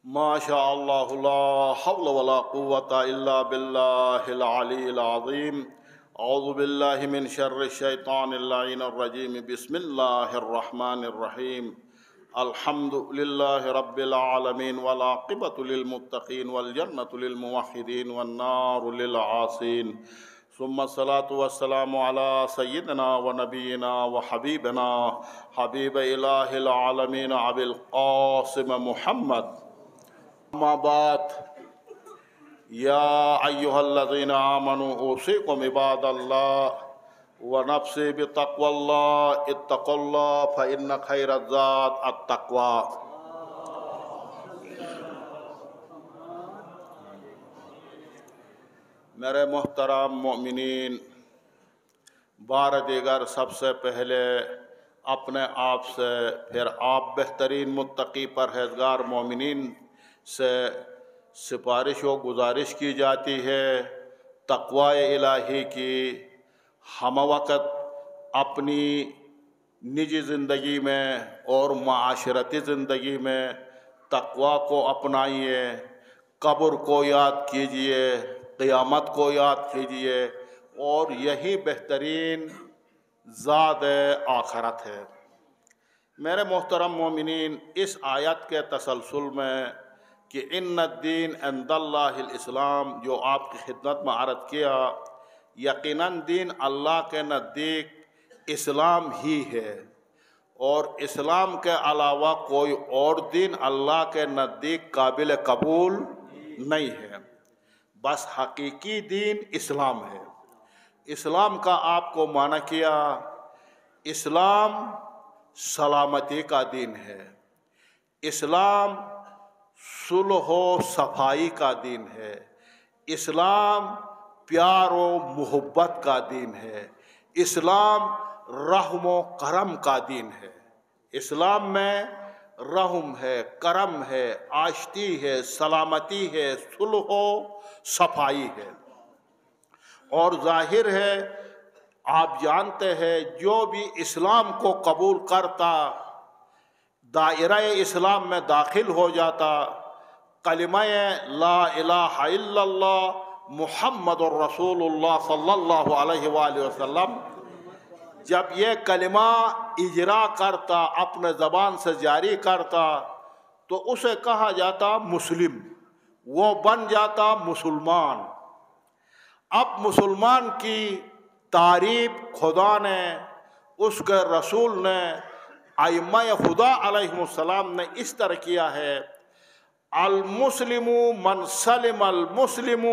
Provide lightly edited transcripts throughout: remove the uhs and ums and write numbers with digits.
ما شاء الله لا حول ولا قوة إلا بالله العلي العظيم. أعوذ بالله من شر الشيطان اللعين الرجيم. بسم الله الرحمن الرحيم. الحمد لله رب العالمين والعاقبة للمتقين والجنة للموحدين والنار للعاصين. ثم الصلاة والسلام على سيدنا ونبينا وحبيبنا حبيب إله العالمين أبي القاسم محمد. أما بعد، يا أيها الذين آمنوا أوصيكم عباد الله ونفسي بتقوى الله. اتقوا الله فإن خير الزاد التقوى. میرے محترم مومنین، بار دیگر سب سے پہلے اپنے آپ سے پھر آپ بہترین متقی پرہیزگار مومنین سے سفارش و گزارش کی جاتی ہے تقوی الہی کی. ہم وقت اپنی نجی زندگی میں اور معاشرتی زندگی میں تقوی کو اپنائیے، قبر کو یاد کیجئے، قیامت کو یاد کیجئے، اور یہی بہترین زاد آخرت ہے. میرے محترم مومنین، اس آیت کے تسلسل میں کہ ان الدین عند اللہ الاسلام جو آپ کی خدمت میں عرض کیا، یقیناً دین اللہ کے نزدیک اسلام ہی ہے، اور اسلام کے علاوہ کوئی اور دین اللہ کے نزدیک قابل قبول نہیں ہے. بس حقیقی دین اسلام ہے. اسلام کا آپ کو معنی کیا، اسلام سلامتی کا دین ہے، اسلام صلح و صفائی کا دین ہے، اسلام پیار و محبت کا دین ہے، اسلام رحم و کرم کا دین ہے. اسلام میں رحم ہے، کرم ہے، آشتی ہے، سلامتی ہے، صلح و صفائی ہے. اور ظاہر ہے، آپ جانتے ہیں، جو بھی اسلام کو قبول کرتا، دائرہ اسلام میں داخل ہو جاتا، کلمہ لا الہ الا اللہ محمد الرسول اللہ صلی اللہ علیہ وآلہ وسلم جب یہ کلمہ اجرا کرتا، اپنے زبان سے جاری کرتا، تو اسے کہا جاتا مسلم، وہ بن جاتا مسلمان. اب مسلمان کی تعریف خدا نے، اس کے رسول نے، ائمہ خدا علیہ السلام نے اس طرح کیا ہے: المسلم من سلم المسلم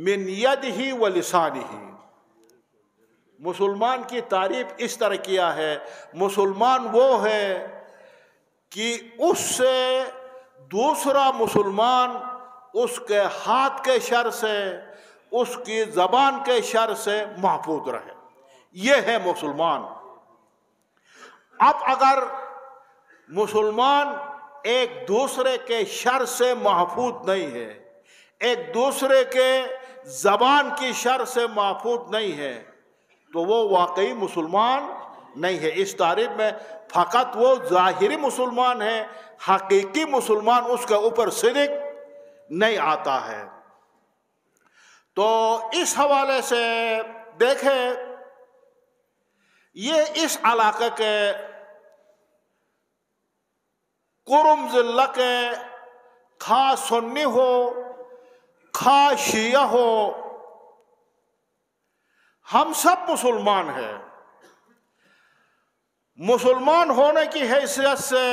من یدہ و لسانہ. مسلمان کی تعریف اس طرح کیا ہے، مسلمان وہ ہے کہ اس سے دوسرا مسلمان اس کے ہاتھ کے شر سے، اس کی زبان کے شر سے محفوظ رہے. یہ ہے مسلمان. اب اگر مسلمان ایک دوسرے کے شر سے محفوظ نہیں ہے، ایک دوسرے کے زبان کی شر سے محفوظ نہیں ہے، تو وہ واقعی مسلمان نہیں ہے. اس تعریف میں فقط وہ ظاہری مسلمان ہے، حقیقی مسلمان اس کے اوپر صدق نہیں آتا ہے. تو اس حوالے سے دیکھیں، یہ اس علاقے کے قرم ضلع کے خواہ سنی ہو خواہ شیعہ ہو، ہم سب مسلمان ہیں. مسلمان ہونے کی حیثیت سے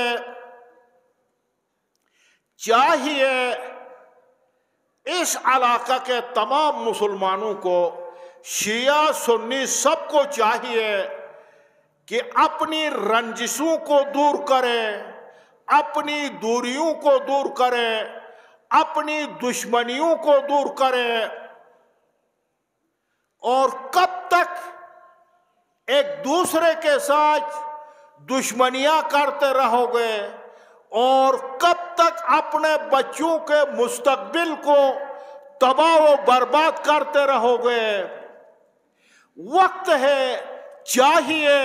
چاہیے اس علاقہ کے تمام مسلمانوں کو، شیعہ سنی سب کو چاہیے کہ اپنی رنجشوں کو دور کرے، اپنی دوریوں کو دور کرے، اپنی دشمنیوں کو دور کرے. اور کب تک ایک دوسرے کے ساتھ دشمنیاں کرتے رہو گے، اور کب تک اپنے بچوں کے مستقبل کو تباہ و برباد کرتے رہو گے؟ وقت ہے، چاہیے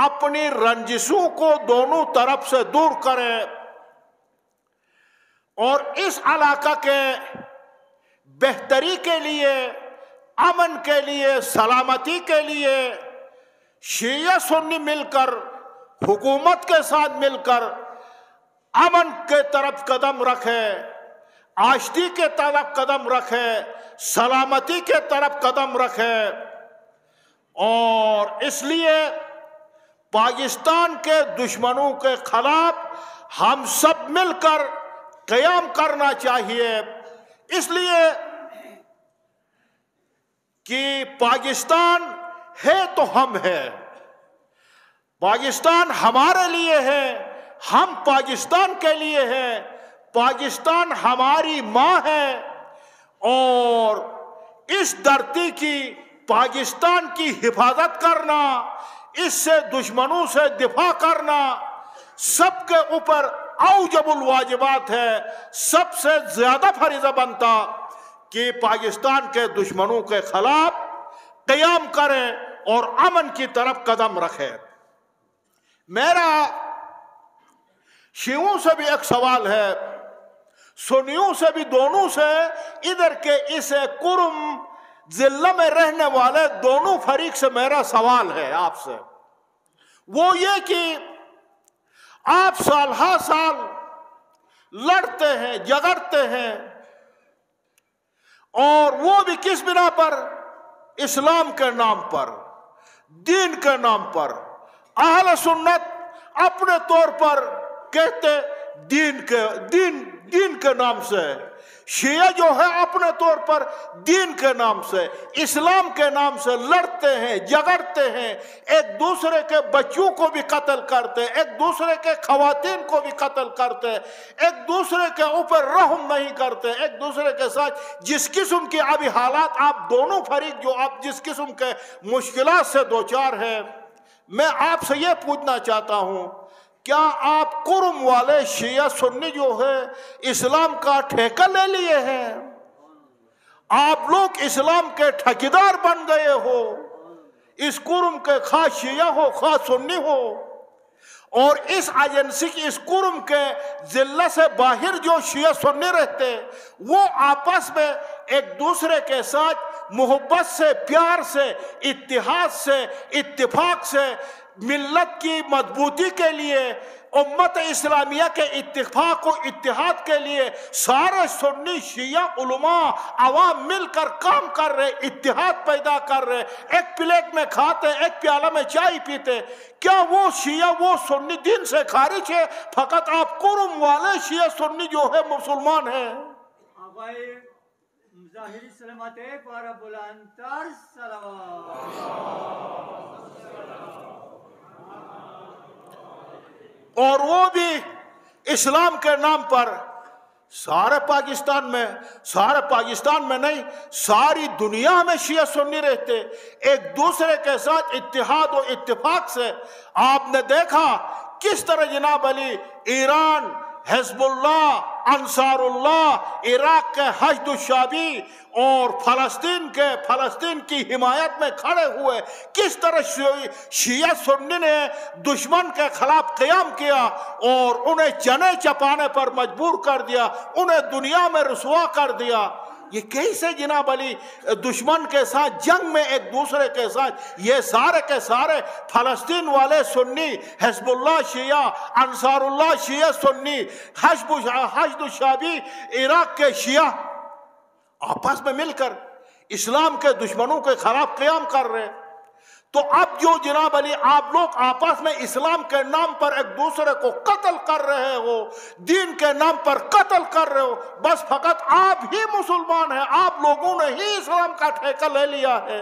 اپنی رنجشوں کو دونوں طرف سے دور کرے اور اس علاقہ کے بہتری کے لیے، امن کے لیے، سلامتی کے لیے شیعہ سنی مل کر، حکومت کے ساتھ مل کر امن کے طرف قدم رکھے، آشتی کے طرف قدم رکھے، سلامتی کے طرف قدم رکھے۔ اور اس لیے پاکستان کے دشمنوں کے خلاف ہم سب مل کر قیام کرنا چاہیے، اس لیے کہ پاکستان ہے تو ہم ہیں، پاکستان ہمارے لیے ہے، ہم پاکستان کے لیے ہیں، پاکستان ہماری ماں ہے، اور اس دھرتی کی، پاکستان کی حفاظت کرنا، اس سے دشمنوں سے دفاع کرنا سب کے اوپر اوجب الواجبات ہے۔ سب سے زیادہ فریضہ بنتا کہ پاکستان کے دشمنوں کے خلاف قیام کرے اور امن کی طرف قدم رکھے۔ میرا شیعوں سے بھی ایک سوال ہے، سنیوں سے بھی، دونوں سے، ادھر کے اس کرم ضلع میں رہنے والے دونوں فریق سے میرا سوال ہے آپ سے، وہ یہ کہ آپ سال ہر سال لڑتے ہیں، جگڑتے ہیں، اور وہ بھی کس بنا پر؟ اسلام کے نام پر، دین کے نام پر۔ اہل سنت اپنے طور پر کہتے دین کے نام سے، شیعہ جو ہے اپنے طور پر دین کے نام سے، اسلام کے نام سے لڑتے ہیں، جگڑتے ہیں، ایک دوسرے کے بچوں کو بھی قتل کرتے، ایک دوسرے کے خواتین کو بھی قتل کرتے، ایک دوسرے کے اوپر رحم نہیں کرتے، ایک دوسرے کے ساتھ جس قسم کی ابھی حالات آپ دونوں فریق جو آپ جس قسم کے مشکلات سے دوچار ہیں، میں آپ سے یہ پوچھنا چاہتا ہوں، کیا آپ کرم والے شیعہ سنی جو ہے اسلام کا ٹھیکہ لے لیے ہیں؟ آپ لوگ اسلام کے ٹھیکیدار بن گئے ہو، اس کرم کے خواہ شیعہ ہو خواہ سنی ہو، اور اس ایجنسی کی، اس کرم کے ضلع سے باہر جو شیعہ سنی رہتے، وہ آپس میں ایک دوسرے کے ساتھ محبت سے، پیار سے، اتحاد سے، اتفاق سے، ملت کی مضبوطی کے لیے، امت اسلامیہ کے اتفاق و اتحاد کے لیے سارے سنی شیعہ علماء عوام مل کر کام کر رہے، اتحاد پیدا کر رہے، ایک پلیٹ میں کھاتے، ایک پیالہ میں چائے پیتے۔ کیا وہ شیعہ، وہ سنی دین سے خارج ہے؟ فقط آپ کرم والے شیعہ سنی جو ہے مسلمان ہیں۔ ظاہری سلامت پارا بلندتر سلام۔ اور وہ بھی اسلام کے نام پر سارے پاکستان میں نہیں، ساری دنیا میں شیعہ سنی رہتے، ایک دوسرے کے ساتھ اتحاد و اتفاق سے۔ آپ نے دیکھا کس طرح جناب علی ایران، حزب اللہ، انصار اللہ، عراق کے حشد الشعبی اور فلسطین کی حمایت میں کھڑے ہوئے، کس طرح شیعہ سنی نے دشمن کے خلاف قیام کیا اور انہیں چنے چپانے پر مجبور کر دیا، انہیں دنیا میں رسوا کر دیا۔ یہ کیسے جناب علی دشمن کے ساتھ جنگ میں ایک دوسرے کے ساتھ، یہ سارے کے سارے فلسطین والے سنی، حزب اللہ شیعہ، انصار اللہ شیعہ سنی، حشد الشعبی عراق کے شیعہ آپس میں مل کر اسلام کے دشمنوں کے خلاف قیام کر رہے۔ تو اب جو جناب علی آپ لوگ آپس میں اسلام کے نام پر ایک دوسرے کو قتل کر رہے ہو، دین کے نام پر قتل کر رہے ہو، بس فقط آپ ہی مسلمان ہیں، آپ لوگوں نے ہی اسلام کا ٹھیکہ لے لیا ہے۔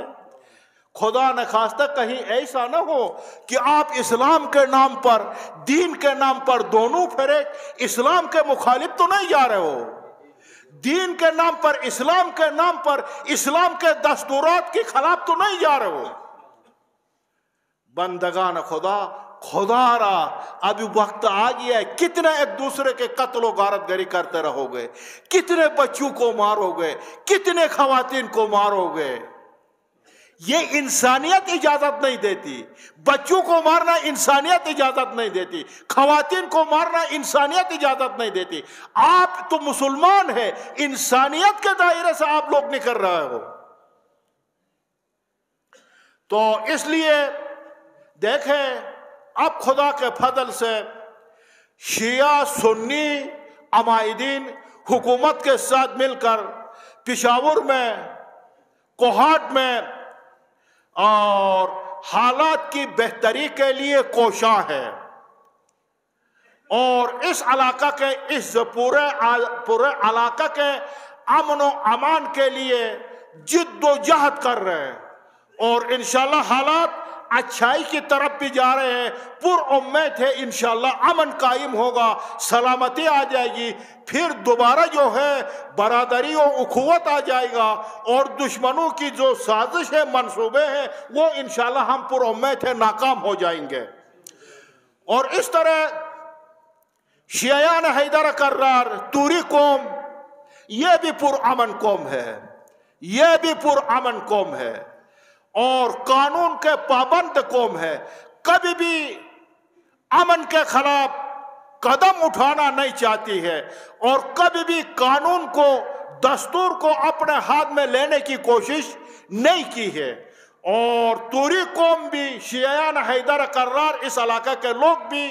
خدا نہ خواستہ کہیں ایسا نہ ہو کہ آپ اسلام کے نام پر، دین کے نام پر دونوں فریق اسلام کے مخالف تو نہیں جا رہے ہو، دین کے نام پر، اسلام کے نام پر، اسلام کے دستورات کے خلاف تو نہیں جا رہے ہو۔ بندگان خدا را ابھی وقت آ گیا ہے، کتنے ایک دوسرے کے قتل و غارت گری کرتے رہو گے، کتنے بچوں کو مارو گے، کتنے خواتین کو مارو گے۔ یہ انسانیت اجازت نہیں دیتی. بچوں کو مارنا انسانیت اجازت نہیں دیتی. خواتین کو مارنا انسانیت اجازت نہیں دیتی. آپ تو مسلمان ہیں, انسانیت کے دائرے سے آپ لوگ نکل رہے ہو. تو اس لیے دیکھیں, اب خدا کے فضل سے شیعہ سنی عمائدین حکومت کے ساتھ مل کر پشاور میں, کوہاٹ میں اور حالات کی بہتری کے لیے کوشاں ہے, اور اس علاقہ کے اس پورے علاقہ کے امن و امان کے لیے جد و جہد کر رہے ہیں, اور انشاءاللہ حالات اچھائی کی طرف بھی جا رہے ہیں. پر امید ہے انشاءاللہ امن قائم ہوگا, سلامتی آ جائے گی, پھر دوبارہ جو ہے برادری و اخوت آ جائے گا, اور دشمنوں کی جو سازش ہے, منصوبے ہیں, وہ انشاءاللہ ہم پر امید ہے ناکام ہو جائیں گے. اور اس طرح شیعیان حیدر کرار توری قوم, یہ بھی پر امن قوم ہے, یہ بھی پر امن قوم ہے, اور قانون کے پابند قوم ہے. کبھی بھی امن کے خلاف قدم اٹھانا نہیں چاہتی ہے, اور کبھی بھی قانون کو, دستور کو اپنے ہاتھ میں لینے کی کوشش نہیں کی ہے. اور توری قوم بھی, شیعیان حیدر کرار اس علاقے کے لوگ بھی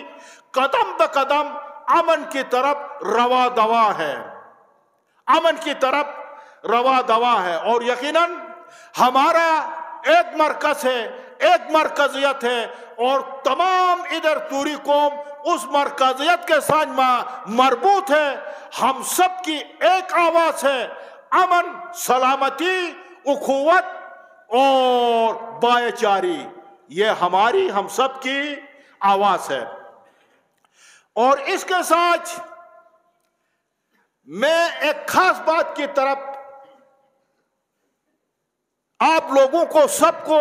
قدم بہ قدم امن کی طرف روا دوا ہے, امن کی طرف روا دوا ہے. اور یقیناً ہمارا ایک مرکز ہے, ایک مرکزیت ہے, اور تمام ادھر توری قوم اس مرکزیت کے ساتھ مربوط ہے. ہم سب کی ایک آواز ہے, امن, سلامتی, اخوت اور بھائی چاری, یہ ہماری ہم سب کی آواز ہے. اور اس کے ساتھ میں ایک خاص بات کی طرف آپ لوگوں کو سب کو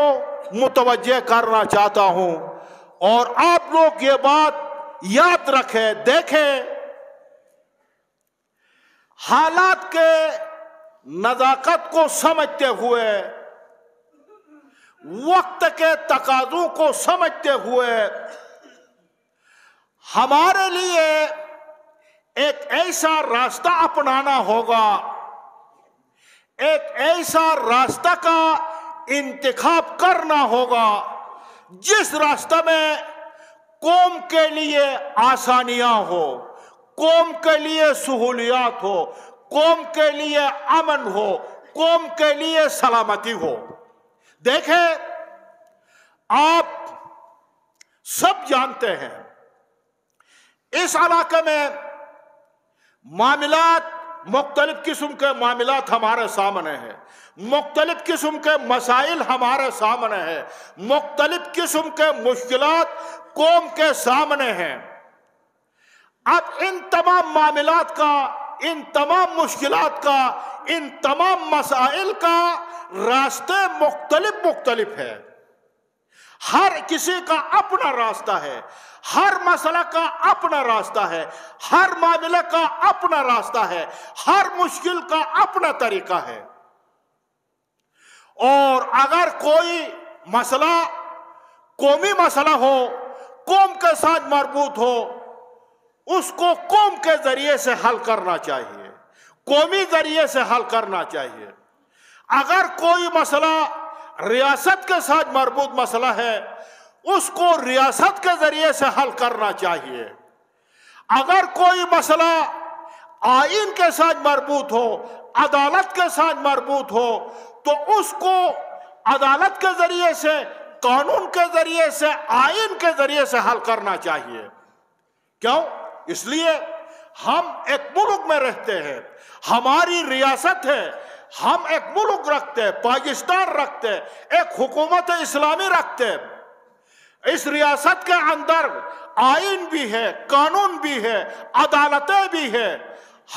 متوجہ کرنا چاہتا ہوں, اور آپ لوگ یہ بات یاد رکھیں. دیکھیں, حالات کے نزاکت کو سمجھتے ہوئے, وقت کے تقاضوں کو سمجھتے ہوئے, ہمارے لیے ایک ایسا راستہ اپنانا ہوگا, ایک ایسا راستہ کا انتخاب کرنا ہوگا جس راستہ میں قوم کے لیے آسانیاں ہو, قوم کے لیے سہولیات ہو, قوم کے لیے امن ہو, قوم کے لیے سلامتی ہو. دیکھیں, آپ سب جانتے ہیں اس علاقے میں معاملات, مختلف قسم کے معاملات ہمارے سامنے ہیں, مختلف قسم کے مسائل ہمارے سامنے ہیں, مختلف قسم کے مشکلات قوم کے سامنے ہیں. اب ان تمام معاملات کا, ان تمام مشکلات کا, ان تمام مسائل کا راستے مختلف ہے. ہر کسی کا اپنا راستہ ہے, ہر مسئلہ کا اپنا راستہ ہے, ہر معاملے کا اپنا راستہ ہے, ہر مشکل کا اپنا طریقہ ہے. اور اگر کوئی مسئلہ قومی مسئلہ ہو, قوم کے ساتھ مربوط ہو, اس کو قوم کے ذریعے سے حل کرنا چاہیے, قومی ذریعے سے حل کرنا چاہیے. اگر کوئی مسئلہ ریاست کے ساتھ مربوط مسئلہ ہے, اس کو ریاست کے ذریعے سے حل کرنا چاہیے. اگر کوئی مسئلہ آئین کے ساتھ مربوط ہو, عدالت کے ساتھ مربوط ہو, تو اس کو عدالت کے ذریعے سے, قانون کے ذریعے سے, آئین کے ذریعے سے حل کرنا چاہیے. کیوں؟ اس لیے ہم ایک ملک میں رہتے ہیں, ہماری ریاست ہے, ہم ایک ملک رکھتے, پاکستان رکھتے, ایک حکومت اسلامی رکھتے. اس ریاست کے اندر آئین بھی ہے, قانون بھی ہے, عدالتیں بھی ہے.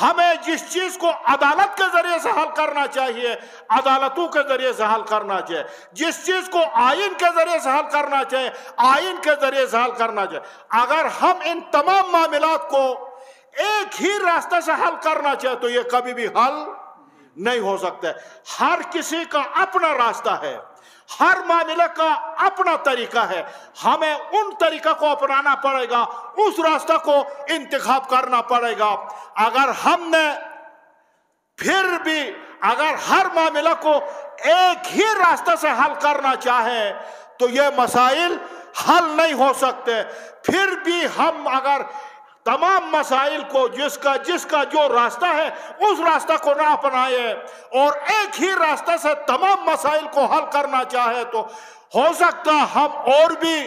ہمیں جس چیز کو عدالت کے ذریعے سے حل کرنا چاہیے, عدالتوں کے ذریعے سے حل کرنا چاہیے. جس چیز کو آئین کے ذریعے سے حل کرنا چاہیے, آئین کے ذریعے سے حل کرنا چاہیے. اگر ہم ان تمام معاملات کو ایک ہی راستے سے حل کرنا چاہے تو یہ کبھی بھی حل نہیں ہو سکتا. ہر کسی کا اپنا راستہ ہے, ہر معاملے کا اپنا طریقہ ہے، ہمیں ان طریقہ کو اپنانا پڑے گا، اس راستہ کو انتخاب کرنا پڑے گا۔ اگر ہم نے پھر بھی اگر ہر معاملہ کو ایک ہی راستہ سے حل کرنا چاہے تو یہ مسائل حل نہیں ہو سکتے۔ پھر بھی ہم اگر تمام مسائل کو جس کا جو راستہ ہے اس راستہ کو نہ اپنائے اور ایک ہی راستہ سے تمام مسائل کو حل کرنا چاہے تو ہو سکتا ہم اور بھی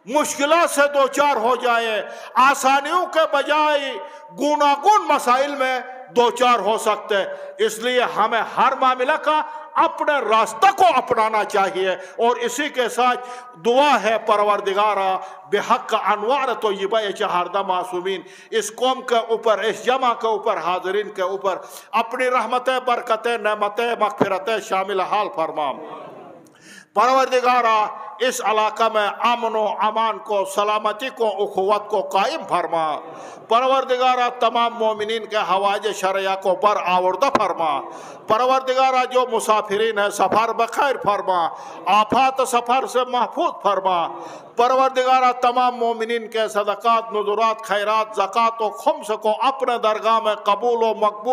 مشکلات سے دوچار ہو جائے، آسانیوں کے بجائے گوناگون مسائل میں دوچار ہو سکتے۔ اس لیے ہمیں ہر معاملہ کا اپنے راستہ کو اپنانا چاہیے، اور اسی کے ساتھ دعا ہے پروردگارا بحق انوار طیبہ چہاردہ معصومین اس قوم کے اوپر، اس جمع کے اوپر، حاضرین کے اوپر اپنی رحمتیں، برکتیں، نعمتیں، مغفرتیں شامل حال فرما۔ پروردگارا اس علاقہ میں امن و امان کو، سلامتی کو، اخوت کو قائم فرما۔ پروردگارا تمام مومنین کے حوائج شرعیہ کو برآوردہ فرما۔ پروردگارا جو مسافرین ہیں سفر بخیر فرما، آفات سفر سے محفوظ فرما۔ پروردگارا تمام مومنین کے صدقات، نذرات، خیرات، زکوٰۃ و خمس کو اپنے درگاہ میں قبول و مقبول